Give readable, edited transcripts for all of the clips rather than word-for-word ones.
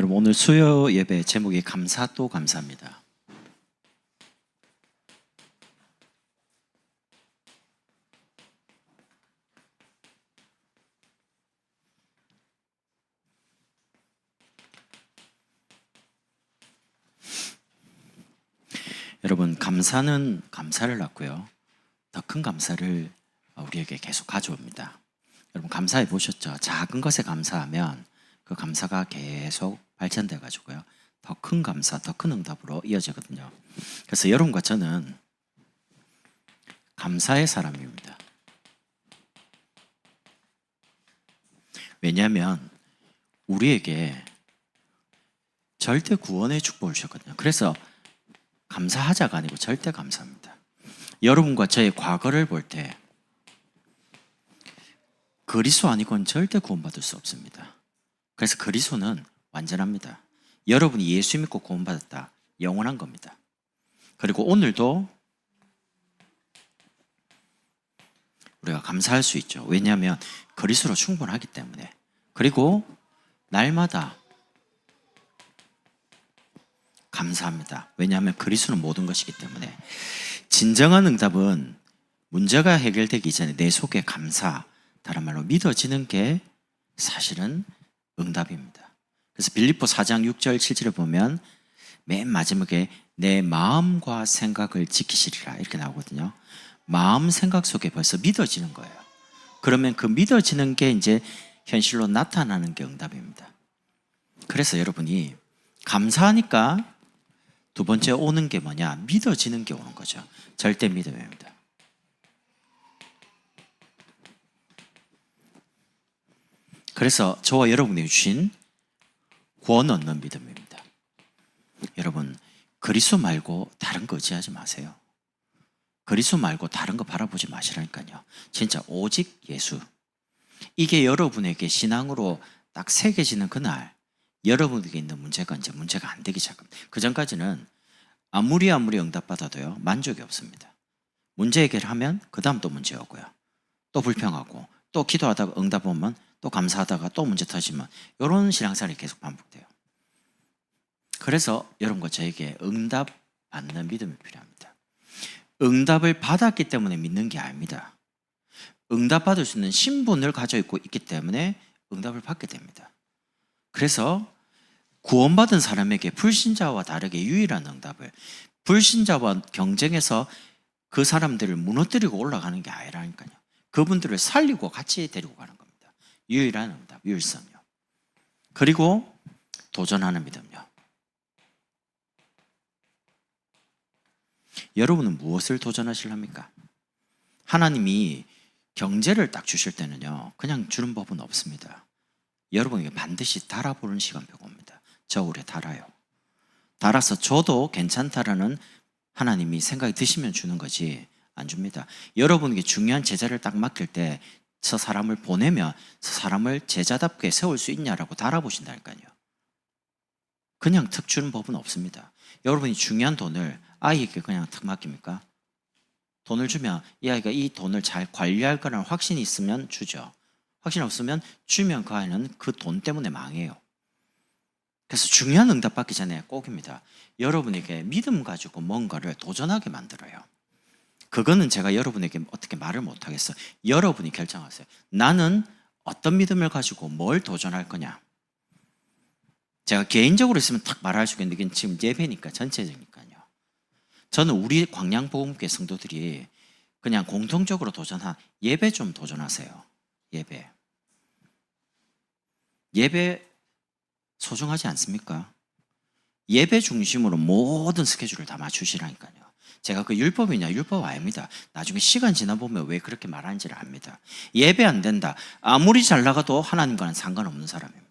여러분, 오늘 수요 예배 제목이 감사 또 감사입니다. 여러분, 감사는 감사를 낳고요, 더 큰 감사를 우리에게 계속 가져옵니다. 여러분, 감사해 보셨죠? 작은 것에 감사하면 그 감사가 계속 발전돼 가지고요, 더 큰 감사, 더 큰 응답으로 이어지거든요. 그래서 여러분과 저는 감사의 사람입니다. 왜냐하면 우리에게 절대 구원의 축복을 주셨거든요. 그래서 감사하자가 아니고 절대 감사합니다. 여러분과 저의 과거를 볼 때 그리스도 아니고는 절대 구원받을 수 없습니다. 그래서 그리스도는 완전합니다. 여러분이 예수 믿고 구원받았다, 영원한 겁니다. 그리고 오늘도 우리가 감사할 수 있죠. 왜냐하면 그리스도로 충분하기 때문에. 그리고 날마다 감사합니다. 왜냐하면 그리스도는 모든 것이기 때문에. 진정한 응답은 문제가 해결되기 전에 내 속에 감사, 다른 말로 믿어지는 게 사실은 응답입니다. 그래서 빌립보 4장 6절 7절에 보면 맨 마지막에 내 마음과 생각을 지키시리라 이렇게 나오거든요. 마음 생각 속에 벌써 믿어지는 거예요. 그러면 그 믿어지는 게 이제 현실로 나타나는 게 응답입니다. 그래서 여러분이 감사하니까 두 번째 오는 게 뭐냐? 믿어지는 게 오는 거죠. 절대 믿음입니다. 그래서 저와 여러분이 주신 구원 얻는 믿음입니다. 여러분, 그리스도 말고 다른 거 의지하지 마세요. 그리스도 말고 다른 거 바라보지 마시라니까요. 진짜 오직 예수. 이게 여러분에게 신앙으로 딱 새겨지는 그날 여러분에게 있는 문제가 이제 문제가 안 되기 시작합니다. 그 전까지는 아무리 응답받아도요, 만족이 없습니다. 문제 해결하면 그 다음 또 문제 오고요, 또 불평하고, 또 기도하다가 응답 오면 또 감사하다가 또 문제 터지면 이런 신앙생활이 계속 반복돼요. 그래서 여러분과 저에게 응답 받는 믿음이 필요합니다. 응답을 받았기 때문에 믿는 게 아닙니다. 응답 받을 수 있는 신분을 가지고 있기 때문에 응답을 받게 됩니다. 그래서 구원받은 사람에게 불신자와 다르게 유일한 응답을, 불신자와 경쟁해서 그 사람들을 무너뜨리고 올라가는 게 아니라니까요. 그분들을 살리고 같이 데리고 가는 겁니다. 유일한 응답, 유일성이요. 그리고 도전하는 믿음요. 여러분은 무엇을 도전하실랍니까? 하나님이 경제를 딱 주실 때는요, 그냥 주는 법은 없습니다. 여러분에게 반드시 달아보는 시간표가 옵니다. 저울에 달아요. 달아서 줘도 괜찮다라는 하나님이 생각이 드시면 주는 거지 안 줍니다. 여러분에게 중요한 제자를 딱 맡길 때 저 사람을 보내면 저 사람을 제자답게 세울 수 있냐라고 달아보신다니까요. 그냥 특 주는 법은 없습니다. 여러분이 중요한 돈을 아이에게 그냥 탁 맡깁니까? 돈을 주면 이 아이가 이 돈을 잘 관리할 거라는 확신이 있으면 주죠. 확신 없으면 주면 그 아이는 그 돈 때문에 망해요. 그래서 중요한 응답 받기 전에 꼭입니다. 여러분에게 믿음 가지고 뭔가를 도전하게 만들어요. 그거는 제가 여러분에게 어떻게 말을 못하겠어요. 여러분이 결정하세요. 나는 어떤 믿음을 가지고 뭘 도전할 거냐. 제가 개인적으로 있으면 딱 말할 수 있는데 이건 지금 예배니까 전체적이니까요. 저는 우리 광양복음교회 성도들이 그냥 공통적으로 도전한 예배 좀 도전하세요. 예배 소중하지 않습니까? 예배 중심으로 모든 스케줄을 다 맞추시라니까요. 제가 그 율법이냐? 율법 아닙니다. 나중에 시간 지나보면 왜 그렇게 말하는지를 압니다. 예배 안 된다, 아무리 잘 나가도 하나님과는 상관없는 사람입니다.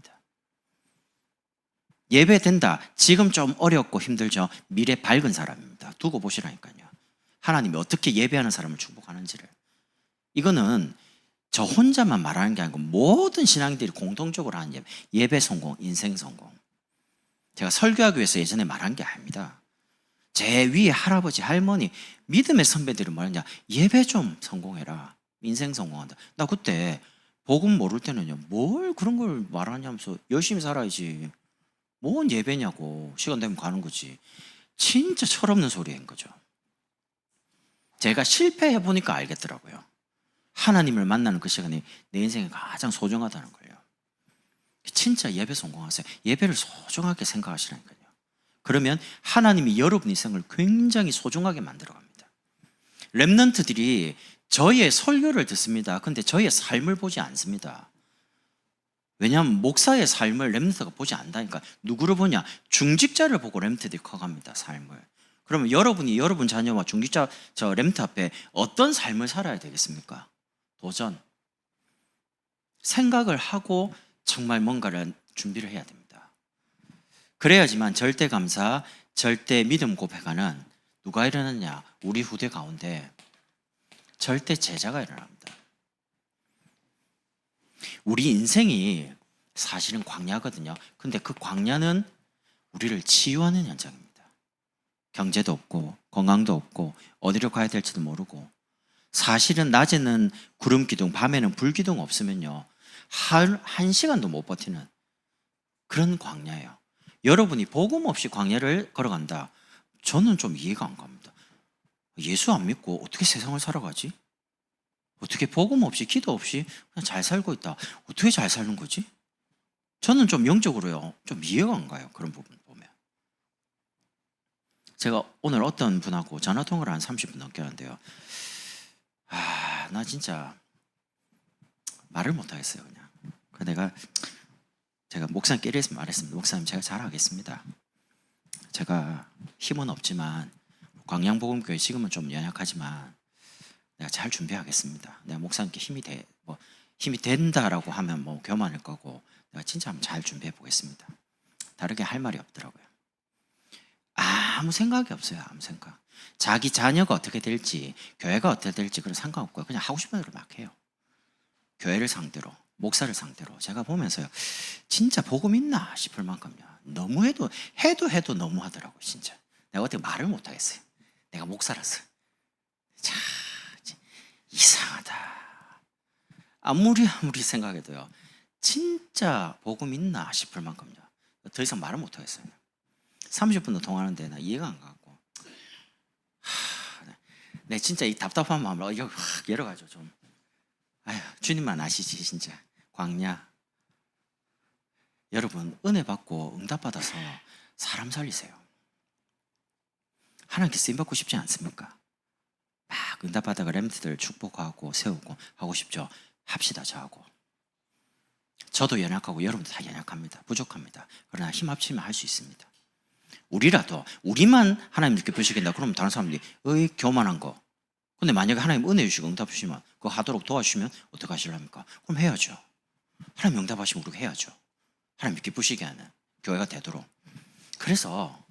예배 된다, 지금 좀 어렵고 힘들죠? 미래 밝은 사람입니다. 두고 보시라니까요. 하나님이 어떻게 예배하는 사람을 축복하는지를. 이거는 저 혼자만 말하는 게 아니고 모든 신앙인들이 공통적으로 하는 예배 성공, 인생 성공. 제가 설교하기 위해서 예전에 말한 게 아닙니다. 제 위에 할아버지, 할머니, 믿음의 선배들은 뭐냐, 예배 좀 성공해라, 인생 성공한다. 나 그때 복음 모를 때는요, 뭘 그런 걸 말하냐면서 열심히 살아야지, 뭔 예배냐고. 시간 되면 가는 거지. 진짜 철없는 소리인 거죠. 제가 실패해 보니까 알겠더라고요. 하나님을 만나는 그 시간이 내 인생에 가장 소중하다는 거예요. 진짜 예배 성공하세요. 예배를 소중하게 생각하시라니까요. 그러면 하나님이 여러분 인생을 굉장히 소중하게 만들어 갑니다. 렘넌트들이 저의 설교를 듣습니다. 근데 저의 삶을 보지 않습니다. 왜냐하면 목사의 삶을 렘넌트가 보지 않다니까. 누구를 보냐? 중직자를 보고 렘넌트들이 커갑니다. 삶을. 그러면 여러분이 여러분 자녀와 중직자 저 렘넌트 앞에 어떤 삶을 살아야 되겠습니까? 도전. 생각을 하고 정말 뭔가를 준비를 해야 됩니다. 그래야지만 절대 감사, 절대 믿음 고백하는 누가 일어났냐? 우리 후대 가운데 절대 제자가 일어납니다. 우리 인생이 사실은 광야거든요. 근데 그 광야는 우리를 치유하는 현장입니다. 경제도 없고 건강도 없고 어디로 가야 될지도 모르고, 사실은 낮에는 구름 기둥, 밤에는 불 기둥 없으면요 한 시간도 못 버티는 그런 광야예요. 여러분이 복음 없이 광야를 걸어간다. 저는 좀 이해가 안 갑니다. 예수 안 믿고 어떻게 세상을 살아가지? 어떻게 복음 없이 기도 없이 그냥 잘 살고 있다. 어떻게 잘 사는 거지? 저는 좀 영적으로요 좀 이해가 안 가요. 그런 부분 보면. 제가 오늘 어떤 분하고 전화통화를 한 30분 넘게 하는데요, 나 진짜 말을 못 하겠어요. 그냥. 제가 목사님께 말했습니다. 목사님, 제가 잘하겠습니다. 제가 힘은 없지만 광양복음교회 지금은 좀 연약하지만 내가 잘 준비하겠습니다. 내가 목사님께 힘이 된다라고 하면 교만할 거고, 내가 진짜 한번 잘 준비해 보겠습니다. 다르게 할 말이 없더라고요. 아무 생각이 없어요. 아무 생각. 자기 자녀가 어떻게 될지, 교회가 어떻게 될지 그런 상관없고요. 그냥 하고 싶은 대로 막 해요. 교회를 상대로, 목사를 상대로. 제가 보면서요, 진짜 복음 있나 싶을 만큼요. 너무 해도 너무 하더라고요. 진짜. 내가 어떻게 말을 못 하겠어요. 내가 목사라서. 참 이상하다. 아무리 생각해도요, 진짜 복음 있나 싶을 만큼요. 더 이상 말을 못 하겠어요. 30분도 통화하는데 나 이해가 안 가고, 내 진짜 이 답답한 마음을 이거 확 열어가지고 좀, 주님만 아시지 진짜. 광야. 여러분, 은혜 받고 응답 받아서 사람 살리세요. 하나님께 쓰임 받고 싶지 않습니까? 막 응답 받아가 렘트들 축복하고 세우고 하고 싶죠. 합시다. 저하고. 저도 연약하고 여러분도 다 연약합니다. 부족합니다. 그러나 힘 합치면 할 수 있습니다. 우리만 하나님 이렇게 보시겠다 그러면 다른 사람들이 교만한 거. 근데 만약에 하나님 은혜 주시고 응답 주시면 그거 하도록 도와주시면 어떻게 하시랍니까? 그럼 해야죠. 하나님 응답하시면 우리가 해야죠. 하나님 기쁘시게 하는 교회가 되도록. 그래서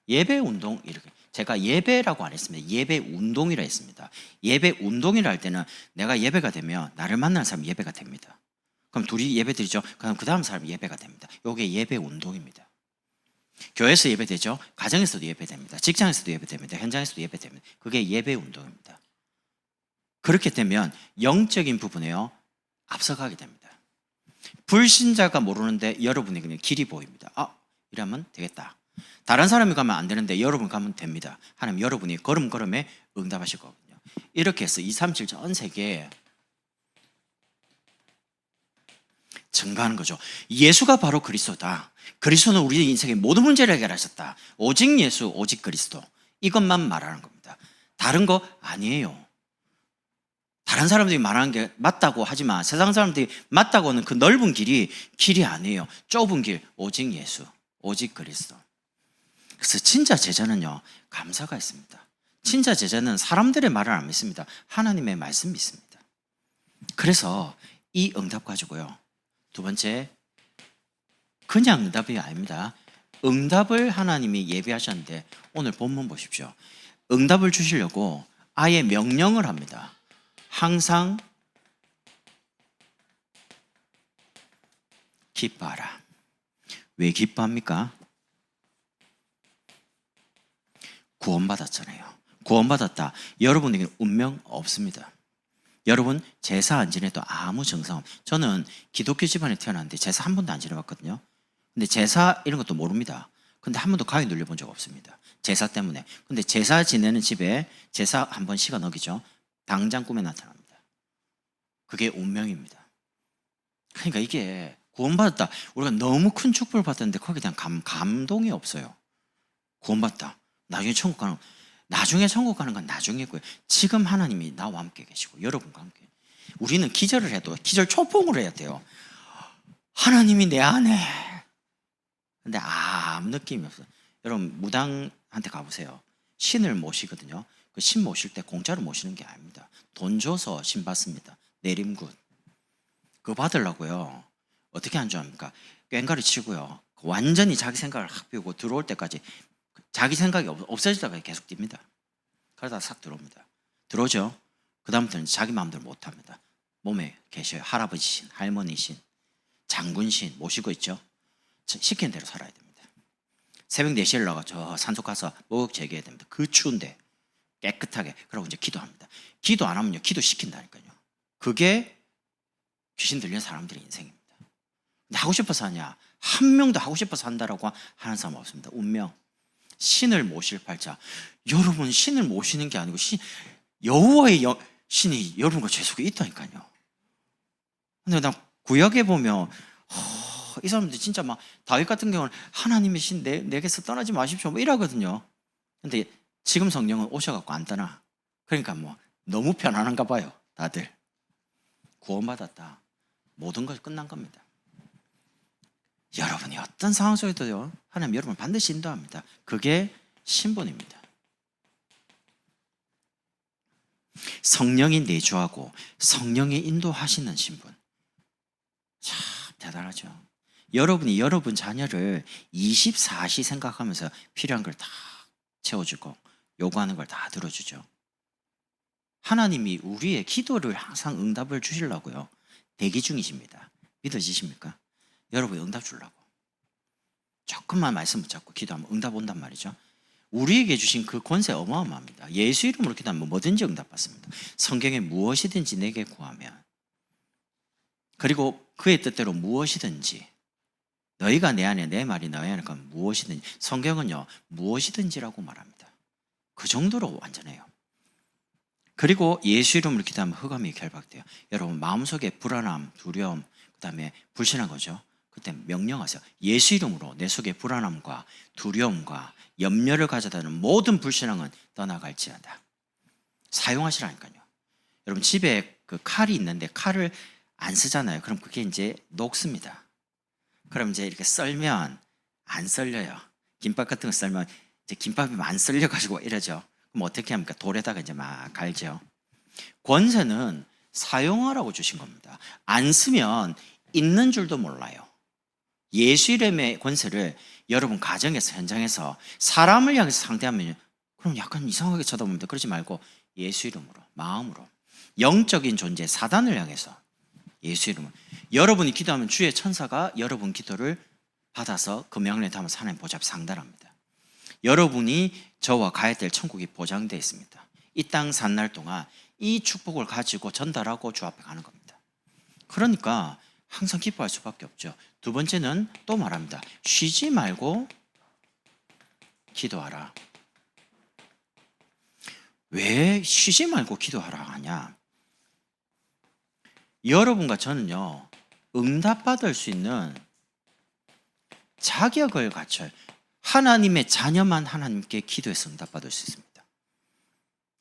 예배 운동, 이렇게 제가 예배라고 안 했습니다. 예배 운동이라 했습니다. 예배 운동이라 할 때는 내가 예배가 되면 나를 만나는 사람이 예배가 됩니다. 그럼 둘이 예배 드리죠. 그럼 그 다음 사람이 예배가 됩니다. 이게 예배 운동입니다. 교회에서 예배되죠. 가정에서도 예배됩니다. 직장에서도 예배됩니다. 현장에서도 예배됩니다. 그게 예배 운동입니다. 그렇게 되면 영적인 부분에요 앞서가게 됩니다. 불신자가 모르는데 여러분이 그냥 길이 보입니다. 이러면 되겠다. 다른 사람이 가면 안 되는데 여러분 가면 됩니다. 하나님 여러분이 걸음걸음에 응답하실 거거든요. 이렇게 해서 237 전 세계에 증가하는 거죠. 예수가 바로 그리스도다. 그리스도는 우리 인생의 모든 문제를 해결하셨다. 오직 예수, 오직 그리스도. 이것만 말하는 겁니다. 다른 거 아니에요. 다른 사람들이 말하는 게 맞다고 하지만 세상 사람들이 맞다고 하는 그 넓은 길이 아니에요. 좁은 길, 오직 예수, 오직 그리스도. 그래서 진짜 제자는요, 감사가 있습니다. 진짜 제자는 사람들의 말을 안 믿습니다. 하나님의 말씀 믿습니다. 그래서 이 응답 가지고요, 두 번째, 그냥 응답이 아닙니다. 응답을 하나님이 예비하셨는데 오늘 본문 보십시오. 응답을 주시려고 아예 명령을 합니다. 항상 기뻐하라. 왜 기뻐합니까? 구원받았잖아요. 구원받았다. 여러분에게 운명 없습니다. 여러분 제사 안 지내도 아무 증상. 저는 기독교 집안에 태어났는데 제사 한 번도 안 지내봤거든요. 근데 제사 이런 것도 모릅니다. 근데 한 번도 가위 눌려본 적 없습니다. 제사 때문에. 근데 제사 지내는 집에 제사 한 번 시간 어기죠. 당장 꿈에 나타납니다. 그게 운명입니다. 그러니까 이게 구원받았다. 우리가 너무 큰 축복을 받았는데 거기에 대한 감동이 없어요. 구원받다. 나중에 천국 가는 건 나중이고요. 지금 하나님이 나와 함께 계시고 여러분과 함께. 우리는 기절을 해도 기절 초풍을 해야 돼요. 하나님이 내 안에. 근데 아무 느낌이 없어요. 여러분 무당한테 가보세요. 신을 모시거든요. 그 신 모실 때 공짜로 모시는 게 아닙니다. 돈 줘서 신 받습니다. 내림굿. 그거 받으려고요. 어떻게 한 줄 압니까? 꽹가리 치고요. 완전히 자기 생각을 확 비우고 들어올 때까지 자기 생각이 없어지다가 계속 뜁니다. 그러다가 싹 들어옵니다. 들어오죠? 그 다음부터는 자기 마음대로 못합니다. 몸에 계셔요. 할아버지 신, 할머니 신, 장군 신 모시고 있죠? 시키는 대로 살아야 됩니다. 새벽 4시에 나가 저 산속 가서 목 재겨야 됩니다. 그 추운데 깨끗하게. 그러고 이제 기도합니다. 기도 안 하면요. 기도 시킨다니까요. 그게 귀신 들리는 사람들의 인생입니다. 근데 하고 싶어서 하냐? 한 명도 하고 싶어서 한다라고 하는 사람 없습니다. 운명. 신을 모실 팔자. 여러분 신을 모시는 게 아니고 여호와의 신이 여러분과 죄 속에 있다니까요. 근데 나 구약에 보면 이 사람들 진짜 막 다윗 같은 경우는 하나님의 신 내게서 떠나지 마십시오 뭐 이러거든요. 근데 지금 성령은 오셔갖고 안 떠나. 그러니까 뭐 너무 편안한가 봐요. 다들 구원받았다. 모든 것이 끝난 겁니다. 여러분이 어떤 상황 속에도요, 하나님 여러분 반드시 인도합니다. 그게 신분입니다. 성령이 내주하고 성령이 인도하시는 신분. 참 대단하죠. 여러분이 여러분 자녀를 24시 생각하면서 필요한 걸 다 채워주고 요구하는 걸 다 들어주죠. 하나님이 우리의 기도를 항상 응답을 주시려고요. 대기 중이십니다. 믿어지십니까? 여러분 응답 주려고. 조금만 말씀 붙잡고 기도하면 응답 온단 말이죠. 우리에게 주신 그 권세 어마어마합니다. 예수 이름으로 기도하면 뭐든지 응답받습니다. 성경에 무엇이든지 내게 구하면, 그리고 그의 뜻대로 무엇이든지, 너희가 내 안에 내 말이 너희 안에 가면 무엇이든지, 성경은요 무엇이든지라고 말합니다. 그 정도로 완전해요. 그리고 예수 이름으로 기도하면 흑암이 결박돼요. 여러분 마음속에 불안함, 두려움, 그 다음에 불신한 거죠. 그때 명령하세요. 예수 이름으로 내 속에 불안함과 두려움과 염려를 가져다는 모든 불신앙은 떠나갈지어다. 사용하시라니까요. 여러분 집에 그 칼이 있는데 칼을 안 쓰잖아요. 그럼 그게 이제 녹습니다. 그럼 이제 이렇게 썰면 안 썰려요. 김밥 같은 거 썰면 이제 김밥이 안 썰려가지고 이러죠. 그럼 어떻게 합니까? 돌에다가 이제 막 갈죠. 권세는 사용하라고 주신 겁니다. 안 쓰면 있는 줄도 몰라요. 예수 이름의 권세를 여러분 가정에서, 현장에서 사람을 향해서 상대하면 그럼 약간 이상하게 쳐다봅니다. 그러지 말고 예수 이름으로, 마음으로, 영적인 존재 사단을 향해서 예수 이름으로. 여러분이 기도하면 주의 천사가 여러분 기도를 받아서 그 명령에 담아서 하나님 보좌 앞에 상달합니다. 여러분이 저와 가야 될 천국이 보장되어 있습니다. 이 땅 산 날 동안 이 축복을 가지고 전달하고 주 앞에 가는 겁니다. 그러니까 항상 기뻐할 수밖에 없죠. 두 번째는 또 말합니다. 쉬지 말고 기도하라. 왜 쉬지 말고 기도하라 하냐? 여러분과 저는요, 응답받을 수 있는 자격을 갖춰요. 하나님의 자녀만 하나님께 기도해서 응답받을 수 있습니다.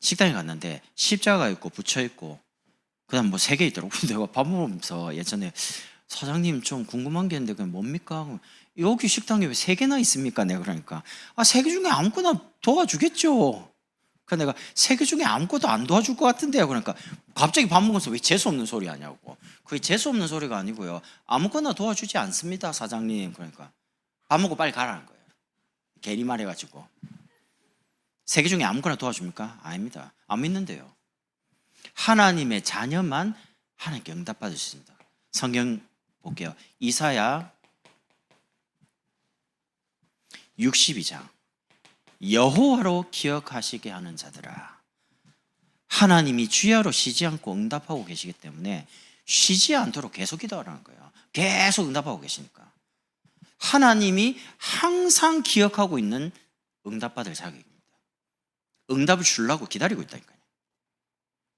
식당에 갔는데 십자가 있고 붙여 있고 그다음 뭐 3개 있더라고요. 내가 밥 먹으면서 예전에 사장님 좀 궁금한 게 있는데 그게 뭡니까? 여기 식당에 왜 3개나 있습니까? 내가 그러니까 3개 중에 아무거나 도와주겠죠. 그래서 내가 3개 중에 아무것도 안 도와줄 것 같은데요. 그러니까 갑자기 밥 먹으면서 왜 재수 없는 소리 하냐고. 그게 재수 없는 소리가 아니고요. 아무거나 도와주지 않습니다, 사장님. 그러니까 밥 먹고 빨리 가라는 거예요. 괜히 말해가지고. 3개 중에 아무거나 도와줍니까? 아닙니다. 안 믿는데요. 하나님의 자녀만 하나님께 응답받을 수 있습니다. 성경 볼게요. 이사야 62장. 여호와로 기억하시게 하는 자들아. 하나님이 주야로 쉬지 않고 응답하고 계시기 때문에 쉬지 않도록 계속 기도하라는 거예요. 계속 응답하고 계시니까. 하나님이 항상 기억하고 있는 응답받을 자격입니다. 응답을 주려고 기다리고 있다니까요.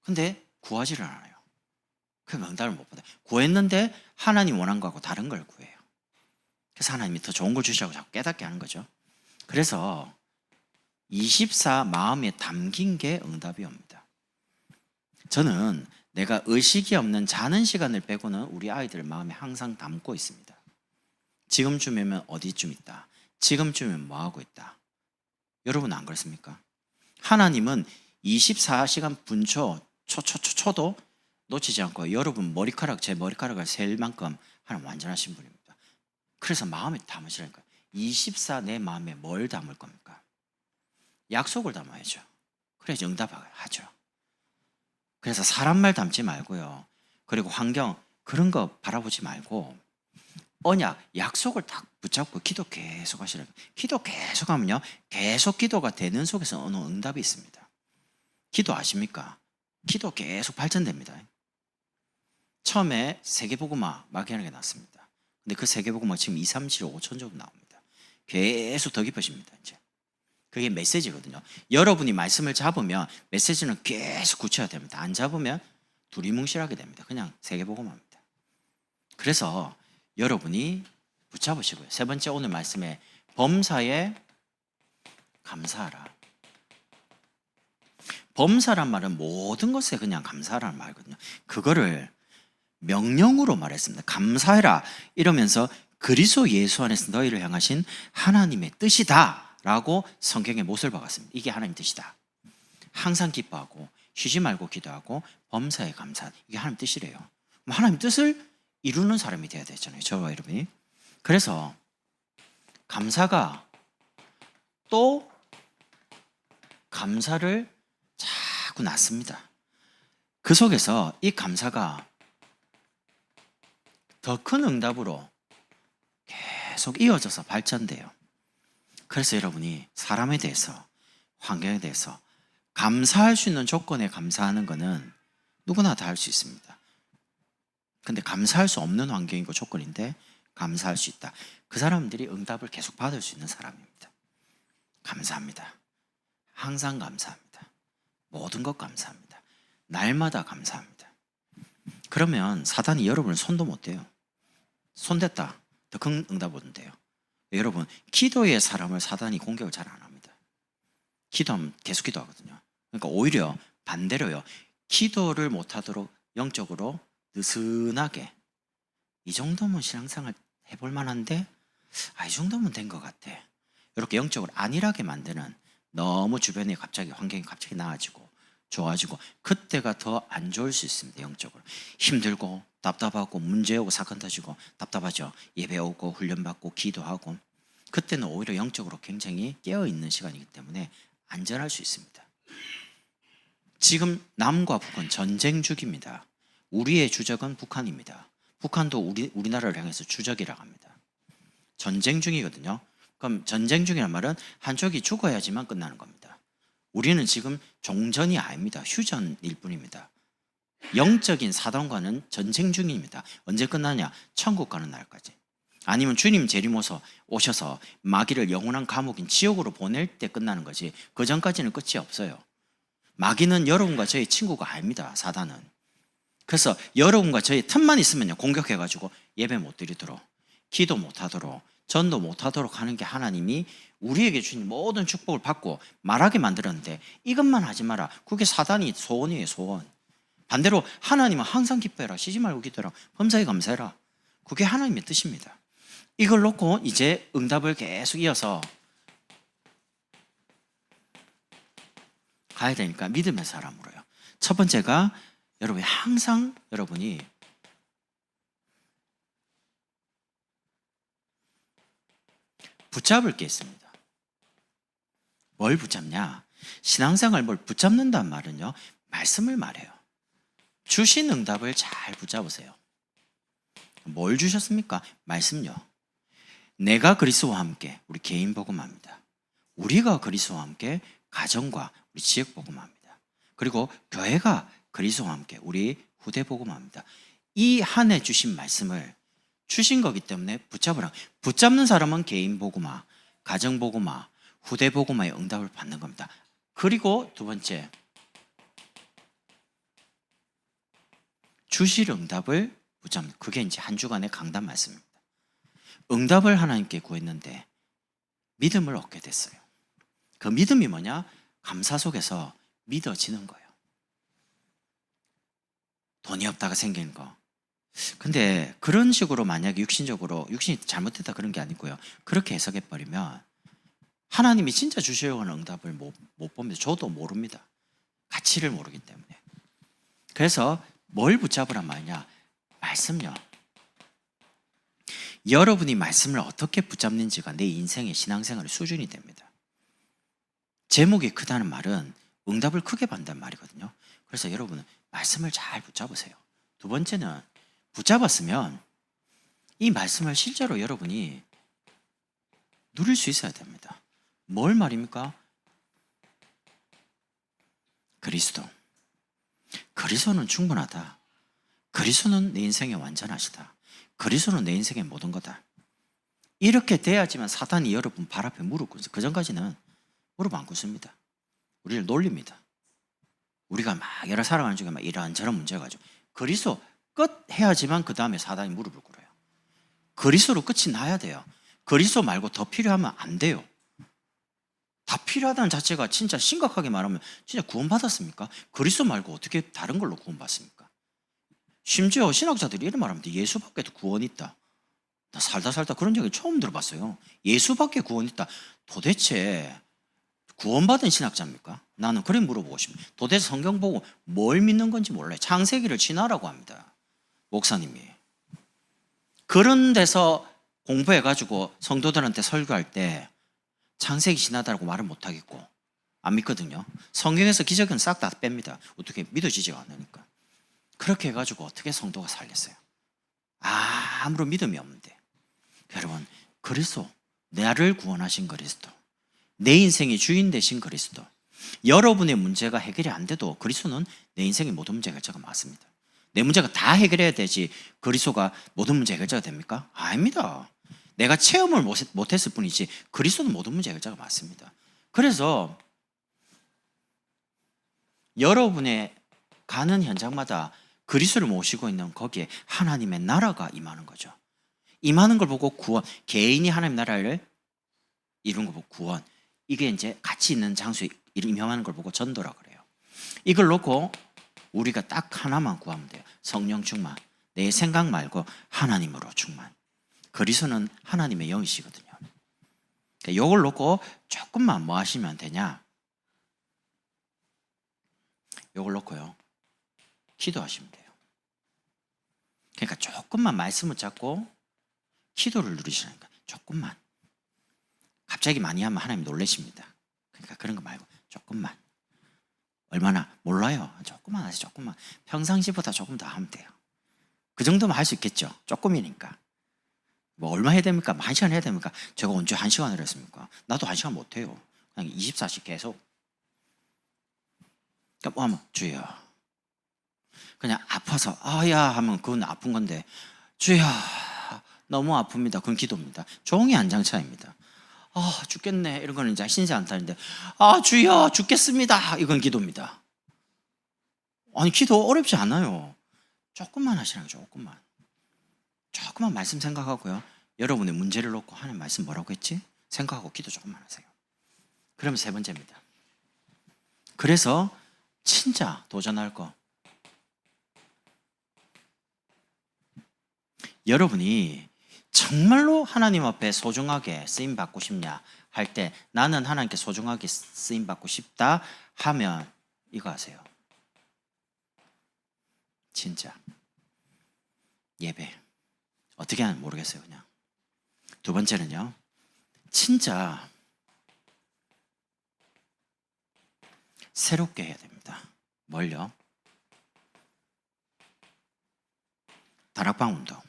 근데 구하지를 않아요. 그럼 응답을 못 받아요. 구했는데 하나님 원한 거하고 다른 걸 구해요. 그래서 하나님이 더 좋은 걸 주시라고 자꾸 깨닫게 하는 거죠. 그래서 24 마음에 담긴 게 응답이 옵니다. 저는 내가 의식이 없는 자는 시간을 빼고는 우리 아이들 마음에 항상 담고 있습니다. 지금쯤이면 어디쯤 있다. 지금쯤이면 뭐하고 있다. 여러분 안 그렇습니까? 하나님은 24시간 분초, 초도 놓치지 않고 여러분 머리카락, 제 머리카락을 셀 만큼 하나님 완전하신 분입니다. 그래서 마음에 담으시라니까요. 24 내 마음에 뭘 담을 겁니까? 약속을 담아야죠. 그래야지 응답하죠. 그래서 사람 말 담지 말고요. 그리고 환경 그런 거 바라보지 말고 언약, 약속을 딱 붙잡고 기도 계속 하시라고. 기도 계속 하면요. 계속 기도가 되는 속에서 어느 응답이 있습니다. 기도 아십니까? 기도 계속 발전됩니다. 처음에 세계복음화 막연하게 났습니다. 근데 그 세계복음화 지금 2, 3, 7, 5천 정도 나옵니다. 계속 더 깊어집니다. 이제 그게 메시지거든요. 여러분이 말씀을 잡으면 메시지는 계속 굳혀야 됩니다. 안 잡으면 두리뭉실하게 됩니다. 그냥 세계복음화입니다. 그래서 여러분이 붙잡으시고요. 세 번째 오늘 말씀에 범사에 감사하라. 범사란 말은 모든 것에 그냥 감사하라는 말이거든요. 그거를 명령으로 말했습니다. 감사해라 이러면서 그리스도 예수 안에서 너희를 향하신 하나님의 뜻이다 라고 성경에 못을 박았습니다. 이게 하나님 뜻이다. 항상 기뻐하고 쉬지 말고 기도하고 범사에 감사하라. 이게 하나님 뜻이래요. 하나님 뜻을 이루는 사람이 돼야 되잖아요. 저와 여러분이. 그래서 감사가 또 감사를 자꾸 낳습니다. 그 속에서 이 감사가 더 큰 응답으로 계속 이어져서 발전돼요. 그래서 여러분이 사람에 대해서, 환경에 대해서 감사할 수 있는 조건에 감사하는 것은 누구나 다 할 수 있습니다. 근데 감사할 수 없는 환경이고 조건인데 감사할 수 있다. 그 사람들이 응답을 계속 받을 수 있는 사람입니다. 감사합니다. 항상 감사합니다. 모든 것 감사합니다. 날마다 감사합니다. 그러면 사단이 여러분을 손도 못 대요. 손댔다. 더 큰 응답 오는데요. 여러분, 기도의 사람을 사단이 공격을 잘 안 합니다. 기도하면 계속 기도하거든요. 그러니까 오히려 반대로요. 기도를 못하도록 영적으로 느슨하게 이 정도면 신앙생활 해볼 만한데 이 정도면 된 것 같아. 이렇게 영적으로 안일하게 만드는 너무 주변에 갑자기 환경이 갑자기 나아지고 좋아지고 그때가 더 안 좋을 수 있습니다. 영적으로 힘들고 답답하고 문제 오고 사건 터지고 답답하죠. 예배 오고 훈련받고 기도하고 그때는 오히려 영적으로 굉장히 깨어있는 시간이기 때문에 안전할 수 있습니다. 지금 남과 북은 전쟁 중입니다. 우리의 주적은 북한입니다. 북한도 우리나라를 향해서 주적이라고 합니다. 전쟁 중이거든요. 그럼 전쟁 중이란 말은 한쪽이 죽어야지만 끝나는 겁니다. 우리는 지금 종전이 아닙니다. 휴전일 뿐입니다. 영적인 사단과는 전쟁 중입니다. 언제 끝나냐? 천국 가는 날까지. 아니면 주님 재림오서 오셔서 마귀를 영원한 감옥인 지옥으로 보낼 때 끝나는 거지 그 전까지는 끝이 없어요. 마귀는 여러분과 저의 친구가 아닙니다. 사단은. 그래서 여러분과 저의 틈만 있으면요 공격해가지고 예배 못 드리도록 기도 못하도록 전도 못하도록 하는 게 하나님이 우리에게 주신 모든 축복을 받고 말하게 만들었는데 이것만 하지 마라. 그게 사단이 소원이에요. 소원. 반대로 하나님은 항상 기뻐해라. 쉬지 말고 기도해라. 범사에 감사해라. 그게 하나님의 뜻입니다. 이걸 놓고 이제 응답을 계속 이어서 가야 되니까 믿음의 사람으로요. 첫 번째가 여러분이 항상 여러분이 붙잡을 게 있습니다. 뭘 붙잡냐? 신앙생활 뭘 붙잡는단 말은요. 말씀을 말해요. 주신 응답을 잘 붙잡으세요. 뭘 주셨습니까? 말씀요. 내가 그리스도와 함께 우리 개인 복음합니다. 우리가 그리스도와 함께 가정과 우리 지역 복음합니다. 그리고 교회가 그리스도와 함께 우리 후대 복음합니다. 이 한 해 주신 말씀을 주신 거기 때문에 붙잡으라. 붙잡는 사람은 개인 복음화, 가정 복음화, 후대 복음화의 응답을 받는 겁니다. 그리고 두 번째, 주실 응답을 붙잡는, 그게 이제 한 주간의 강단 말씀입니다. 응답을 하나님께 구했는데 믿음을 얻게 됐어요. 그 믿음이 뭐냐? 감사 속에서 믿어지는 거예요. 돈이 없다가 생기는 거. 근데 그런 식으로 만약에 육신이 잘못됐다 그런 게 아니고요. 그렇게 해석해버리면 하나님이 진짜 주시려고 하는 응답을 못 봅니다. 저도 모릅니다. 가치를 모르기 때문에. 그래서 뭘 붙잡으란 말이냐? 말씀요. 여러분이 말씀을 어떻게 붙잡는지가 내 인생의 신앙생활의 수준이 됩니다. 제목이 크다는 말은 응답을 크게 받는다는 말이거든요. 그래서 여러분은 말씀을 잘 붙잡으세요. 두 번째는 붙잡았으면 이 말씀을 실제로 여러분이 누릴 수 있어야 됩니다. 뭘 말입니까? 그리스도. 그리스도는 충분하다. 그리스도는 내 인생에 완전하시다. 그리스도는 내 인생의 모든 거다. 이렇게 돼야지만 사단이 여러분 발 앞에 무릎 꿇어요. 그 전까지는 무릎 안 꿇습니다. 우리를 놀립니다. 우리가 막 여러 살아가는 중에 막 이런저런 문제가 가지고 그리스도 끝 해야지만 그 다음에 사단이 무릎을 꿇어요. 그리스도로 끝이 나야 돼요. 그리스도 말고 더 필요하면 안 돼요. 다 필요하다는 자체가 진짜 심각하게 말하면 진짜 구원받았습니까? 그리스도 말고 어떻게 다른 걸로 구원받습니까? 심지어 신학자들이 이런 말합니다. 예수밖에도 구원이 있다. 나 살다 그런 얘기 처음 들어봤어요. 예수밖에 구원이 있다. 도대체 구원받은 신학자입니까? 나는 그래 물어보고 싶어요. 도대체 성경 보고 뭘 믿는 건지 몰라요. 창세기를 지나라고 합니다. 목사님이. 그런 데서 공부해가지고 성도들한테 설교할 때 창세기 지나다라고 말을 못하겠고 안 믿거든요. 성경에서 기적은 싹 다 뺍니다. 어떻게 믿어지지가 않으니까. 그렇게 해가지고 어떻게 성도가 살겠어요? 아무런 믿음이 없는데. 여러분, 그리스도, 나를 구원하신 그리스도, 내 인생의 주인 되신 그리스도, 여러분의 문제가 해결이 안 돼도 그리스도는 내 인생의 모든 문제 해결자가 맞습니다. 내 문제가 다 해결해야 되지 그리스도가 모든 문제 해결자가 됩니까? 아닙니다. 내가 체험을 못했을 뿐이지 그리스도는 모든 문제 해결자가 맞습니다. 그래서 여러분의 가는 현장마다 그리스도를 모시고 있는 거기에 하나님의 나라가 임하는 거죠. 임하는 걸 보고 구원, 개인이 하나님 나라를 이룬 거 보고 구원, 이게 이제 같이 있는 장소에 임하는 걸 보고 전도라 그래요. 이걸 놓고 우리가 딱 하나만 구하면 돼요. 성령 충만. 내 생각 말고 하나님으로 충만. 그리스도는 하나님의 영이시거든요. 이걸 놓고 조금만 뭐 하시면 되냐? 이걸 놓고요. 기도하시면 돼요. 그러니까 조금만 말씀을 잡고 기도를 누리시라니까. 조금만. 갑자기 많이 하면 하나님 놀라십니다. 그러니까 그런 거 말고 조금만. 얼마나? 몰라요. 조금만 하세요. 조금만. 평상시보다 조금 더 하면 돼요. 그 정도면 할 수 있겠죠. 조금이니까. 뭐 얼마 해야 됩니까? 뭐 1시간 해야 됩니까? 제가 언제 1시간을 했습니까? 나도 1시간 못해요. 그냥 24시 계속. 그러니까 뭐 하면 주여. 그냥 아파서 아야 하면 그건 아픈 건데 주여 너무 아픕니다. 그건 기도입니다. 종이 한 장 차이입니다. 아 죽겠네 이런 거는 이제 신세 한탄인데 아 주여 죽겠습니다 이건 기도입니다. 아니 기도 어렵지 않아요. 조금만 하시라고. 조금만 말씀 생각하고요. 여러분의 문제를 놓고 하나님 말씀 뭐라고 했지? 생각하고 기도 조금만 하세요. 그러면 세 번째입니다. 그래서 진짜 도전할 거, 여러분이 정말로 하나님 앞에 소중하게 쓰임받고 싶냐 할 때 나는 하나님께 소중하게 쓰임받고 싶다 하면 이거 하세요. 진짜 예배 어떻게 하는지 모르겠어요. 그냥 두 번째는요, 진짜 새롭게 해야 됩니다. 뭘요? 다락방 운동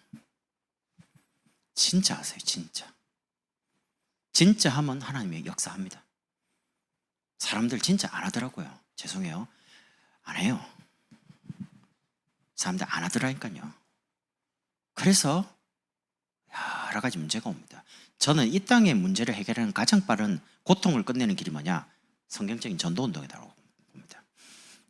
진짜 하세요. 진짜 하면 하나님이 역사합니다. 사람들 진짜 안 하더라고요. 죄송해요. 안 해요. 사람들 안 하더라니까요. 그래서 여러 가지 문제가 옵니다. 저는 이 땅의 문제를 해결하는 가장 빠른 고통을 끝내는 길이 뭐냐? 성경적인 전도운동이라고 봅니다.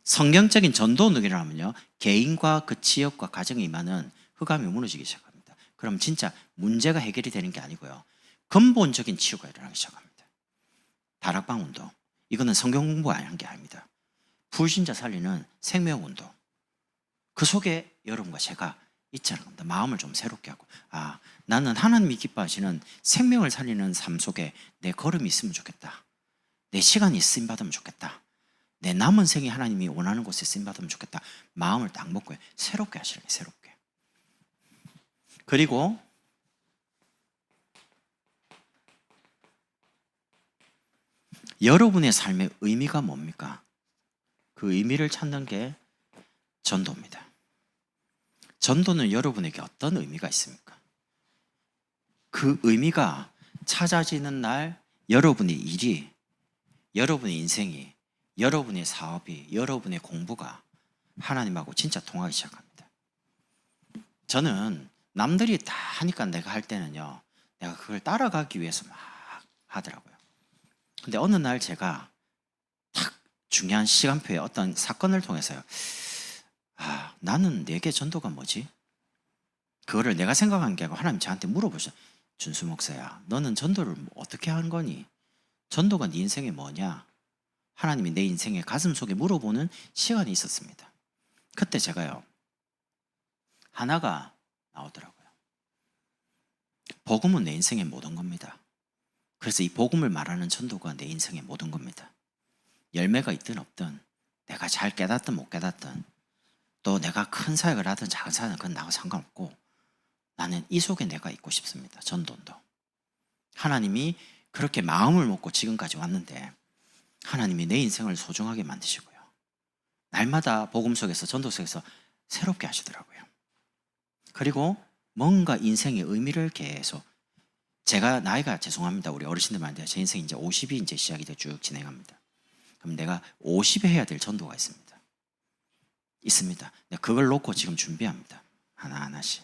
성경적인 전도운동이라면요, 개인과 그 지역과 가정에 임하는 흑암이 무너지기 시작합니다. 그럼 진짜 문제가 해결이 되는 게 아니고요, 근본적인 치유가 일어나기 시작합니다. 다락방 운동, 이거는 성경 공부한 게 아닙니다. 불신자 살리는 생명운동, 그 속에 여러분과 제가 있자는 겁니다. 마음을 좀 새롭게 하고, 나는 하나님이 기뻐하시는 생명을 살리는 삶 속에 내 걸음이 있으면 좋겠다. 내 시간이 쓰임받으면 좋겠다. 내 남은 생이 하나님이 원하는 곳에 쓰임받으면 좋겠다. 마음을 딱 먹고 새롭게 하시는 게 새롭게. 그리고 여러분의 삶의 의미가 뭡니까? 그 의미를 찾는 게 전도입니다. 전도는 여러분에게 어떤 의미가 있습니까? 그 의미가 찾아지는 날 여러분의 일이, 여러분의 인생이, 여러분의 사업이, 여러분의 공부가 하나님하고 진짜 통하기 시작합니다. 저는 남들이 다 하니까 내가 할 때는요, 내가 그걸 따라가기 위해서 막 하더라고요. 근데 어느 날 제가 딱 중요한 시간표에 어떤 사건을 통해서요, 나는 내게 전도가 뭐지? 그거를 내가 생각한 게 아니고 하나님 저한테 물어보셔. 준수 목사야, 너는 전도를 어떻게 하는 거니? 전도가 네 인생에 뭐냐? 하나님이 내 인생의 가슴 속에 물어보는 시간이 있었습니다. 그때 제가요, 하나가 나오더라고요. 복음은 내 인생의 모든 겁니다. 그래서 이 복음을 말하는 전도가 내 인생의 모든 겁니다. 열매가 있든 없든, 내가 잘 깨닫든 못 깨닫든, 또 내가 큰 사역을 하든 작은 사역은 그건 나하고 상관없고, 나는 이 속에 내가 있고 싶습니다. 전도운동. 하나님이 그렇게 마음을 먹고 지금까지 왔는데 하나님이 내 인생을 소중하게 만드시고요, 날마다 복음 속에서, 전도 속에서 새롭게 하시더라고요. 그리고 뭔가 인생의 의미를 계속, 제가 나이가, 죄송합니다, 우리 어르신들 말인데 제 인생이 이제 50이 이제 시작이 돼 쭉 진행합니다. 그럼 내가 50에 해야 될 전도가 있습니다. 그걸 놓고 지금 준비합니다. 하나하나씩.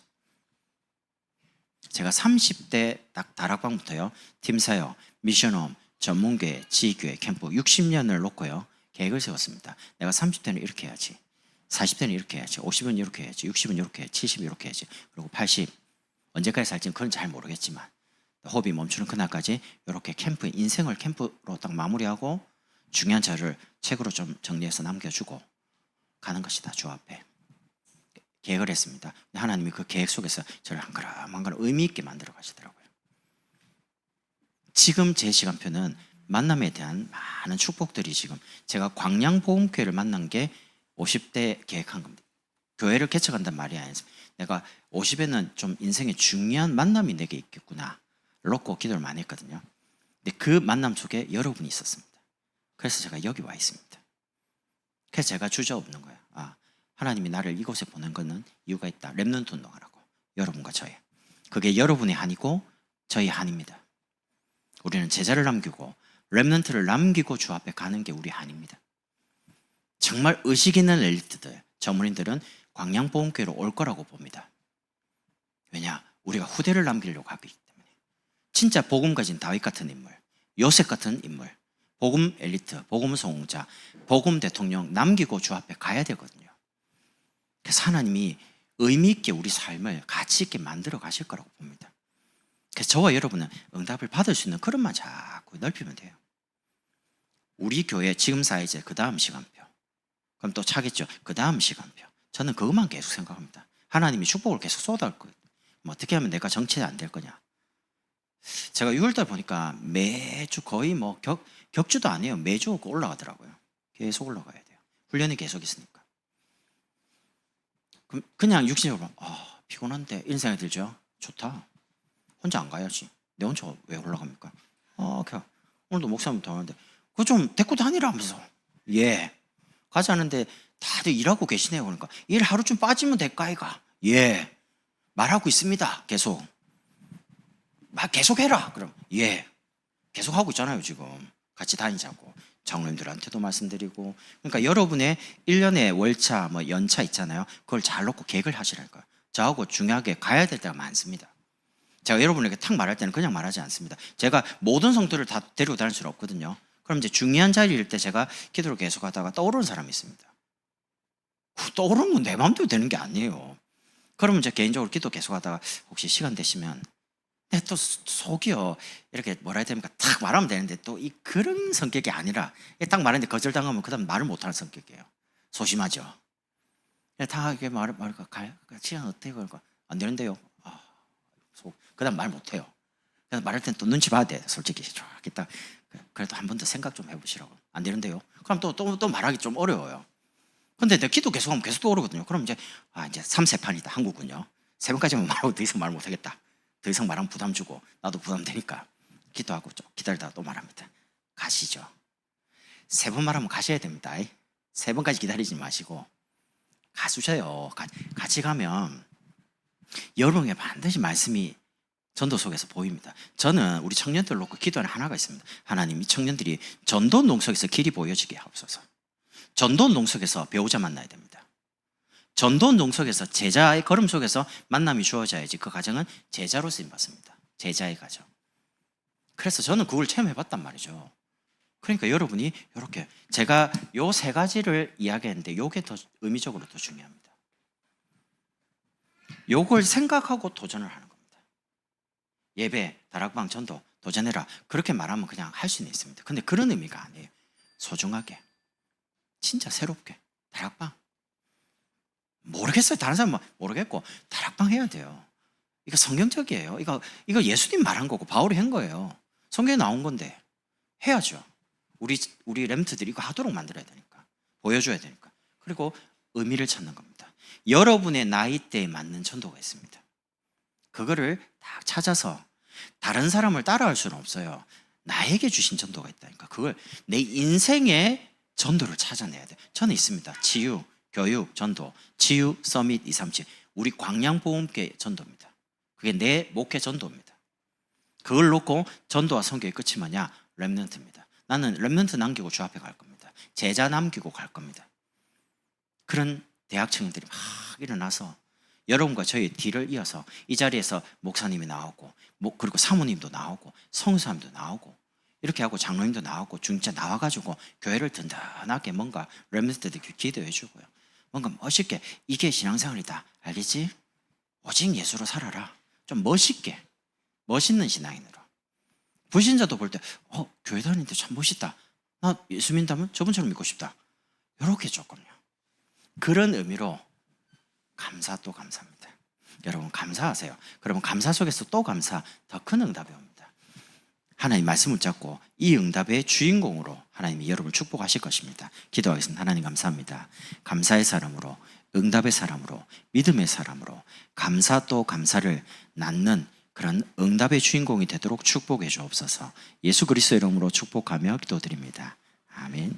제가 30대 딱 다락방부터요, 팀사역, 미션홈, 전문교회, 지교회, 캠프 60년을 놓고요 계획을 세웠습니다. 내가 30대는 이렇게 해야지, 40대는 이렇게 해야지, 50은 이렇게 해야지, 60은 이렇게 해야지, 70은 이렇게 해야지, 그리고 80 언제까지 살지는 그건 잘 모르겠지만 호흡이 멈추는 그날까지 이렇게 캠프, 인생을 캠프로 딱 마무리하고 중요한 자를 책으로 좀 정리해서 남겨주고 가는 것이다, 주 앞에. 계획을 했습니다. 하나님이 그 계획 속에서 저를 한 걸음 한 걸음 의미 있게 만들어 가시더라고요. 지금 제 시간표는 만남에 대한 많은 축복들이, 지금 제가 광양복음교회를 만난 게 50대 계획한 겁니다. 교회를 개척한단 말이 아니에요. 내가 50에는 좀 인생의 중요한 만남이 내게 있겠구나 놓고 기도를 많이 했거든요. 근데 그 만남 속에 여러분이 있었습니다. 그래서 제가 여기 와 있습니다. 그래서 제가 주저없는 거예요. 하나님이 나를 이곳에 보낸 거는 이유가 있다. 렘넌트 운동하라고. 여러분과 저의. 그게 여러분의 한이고 저희 한입니다. 우리는 제자를 남기고 렘넌트를 남기고 주 앞에 가는 게 우리 한입니다. 정말 의식 있는 엘리트들, 전문인들은 광양복음교회로 올 거라고 봅니다. 왜냐? 우리가 후대를 남기려고 하기 때문에. 진짜 복음 가진 다윗 같은 인물, 요셉 같은 인물, 복음 엘리트, 복음 성공자, 복음 대통령 남기고 주 앞에 가야 되거든요. 그래서 하나님이 의미 있게 우리 삶을 가치 있게 만들어 가실 거라고 봅니다. 그래서 저와 여러분은 응답을 받을 수 있는 그릇만 자꾸 넓히면 돼요. 우리 교회 지금 사이즈, 그 다음 시간표, 그럼 또 차겠죠. 그 다음 시간표. 저는 그것만 계속 생각합니다. 하나님이 축복을 계속 쏟아올 거예요. 어떻게 하면 내가 정체가 안 될 거냐. 제가 6월달 보니까 매주 거의 격주도 아니에요. 매주 올라가더라고요. 계속 올라가야 돼요. 훈련이 계속 있으니까. 그냥 육신적으로 피곤한데 이런 생각이 들죠. 좋다. 혼자 안 가야지. 내 혼자 왜 올라갑니까? 그냥 오늘도 목사님 더 하는데 그거 좀 데리고 다니라 하면서 가자는데 다들 일하고 계시네요. 그러니까 일 하루 좀 빠지면 될까 이가. 말하고 있습니다. 계속 해라. 그럼 계속 하고 있잖아요. 지금 같이 다니자고 장로님들한테도 말씀드리고. 그러니까 여러분의 1년의 월차 연차 있잖아요. 그걸 잘 놓고 계획을 하시랄까요. 저하고 중요하게 가야 될 때가 많습니다. 제가 여러분에게 탁 말할 때는 그냥 말하지 않습니다. 제가 모든 성도를 다 데리고 다닐 수는 없거든요. 그럼 이제 중요한 자리일 때 제가 기도를 계속하다가 떠오르는 사람이 있습니다. 떠오르는 건 내 마음대로 되는 게 아니에요. 그러면 이제 개인적으로 기도 계속하다가 혹시 시간 되시면 또 속이요 이렇게 뭐라 해야 됩니까? 탁 말하면 되는데 또 이 그런 성격이 아니라 딱 말했는데 거절당하면 그다음 말을 못하는 성격이에요. 소심하죠. 다 이게 말할까 시간 어때요? 그러니까 안 되는데요. 그다음 말 못해요. 그래서 말할 땐 또 눈치 봐야 돼. 솔직히 저기 딱 그래도 한 번 더 생각 좀 해보시라고. 안 되는데요. 그럼 또 말하기 좀 어려워요. 근데 내 기도 계속하면 계속 떠오르거든요. 그럼 이제 이제 3세판이다 한국은요. 3번까지만 말하고 더 이상 말 못하겠다. 더 이상 말하면 부담 주고 나도 부담되니까 기도하고 좀 기다리다가 또 말합니다. 가시죠. 3번 말하면 가셔야 됩니다. 3번까지 기다리지 마시고 가주세요. 같이 가면 여러분에게 반드시 말씀이 전도 속에서 보입니다. 저는 우리 청년들 놓고 기도하는 하나가 있습니다. 하나님, 이 청년들이 전도운동 속에서 길이 보여지게 하옵소서. 전도운동 속에서 배우자 만나야 됩니다. 전도운동 속에서 제자의 걸음 속에서 만남이 주어져야지 그 가정은 제자로 쓰임받습니다. 제자의 가정. 그래서 저는 그걸 체험해봤단 말이죠. 그러니까 여러분이 이렇게 제가 요 3가지를 이야기했는데 요게 더 의미적으로 더 중요합니다. 요걸 생각하고 도전을 하는 겁니다. 예배, 다락방, 전도 도전해라. 그렇게 말하면 그냥 할 수는 있습니다. 근데 그런 의미가 아니에요. 소중하게, 진짜 새롭게 다락방. 모르겠어요. 다른 사람은 모르겠고 다락방 해야 돼요. 이거 성경적이에요. 이거 예수님 말한 거고 바울이 한 거예요. 성경에 나온 건데 해야죠. 우리 렘트들이 이거 하도록 만들어야 되니까, 보여줘야 되니까. 그리고 의미를 찾는 겁니다. 여러분의 나이대에 맞는 전도가 있습니다. 그거를 딱 찾아서 다른 사람을 따라할 수는 없어요. 나에게 주신 전도가 있다니까. 그걸 내 인생의 전도를 찾아내야 돼. 저는 있습니다. 치유, 교육, 전도, 치유, 서밋, 237. 우리 광양보험계 전도입니다. 그게 내 목회 전도입니다. 그걸 놓고 전도와 성교의 끝이 뭐냐? 렘넌트입니다. 나는 렘넌트 남기고 주 앞에 갈 겁니다. 제자 남기고 갈 겁니다. 그런 대학 청년들이 막 일어나서 여러분과 저희 뒤를 이어서 이 자리에서 목사님이 나오고 그리고 사모님도 나오고 성사님도 나오고 이렇게 하고 장로님도 나오고 중자 나와가지고 교회를 든든하게 뭔가 렘넌트들 기도해 주고요. 뭔가 멋있게 이게 신앙생활이다. 알겠지? 오직 예수로 살아라. 좀 멋있게, 멋있는 신앙인으로. 불신자도 볼 때 교회 다니는데 참 멋있다. 나 예수 믿다면 저분처럼 믿고 싶다. 이렇게 조금요. 그런 의미로 감사 또 감사합니다. 여러분 감사하세요. 그러면 감사 속에서 또 감사, 더 큰 응답이 옵니다. 하나님 말씀을 잡고 이 응답의 주인공으로 하나님이 여러분을 축복하실 것입니다. 기도하겠습니다. 하나님 감사합니다. 감사의 사람으로, 응답의 사람으로, 믿음의 사람으로 감사 또 감사를 낳는 그런 응답의 주인공이 되도록 축복해 주옵소서. 예수 그리스도의 이름으로 축복하며 기도드립니다. 아멘.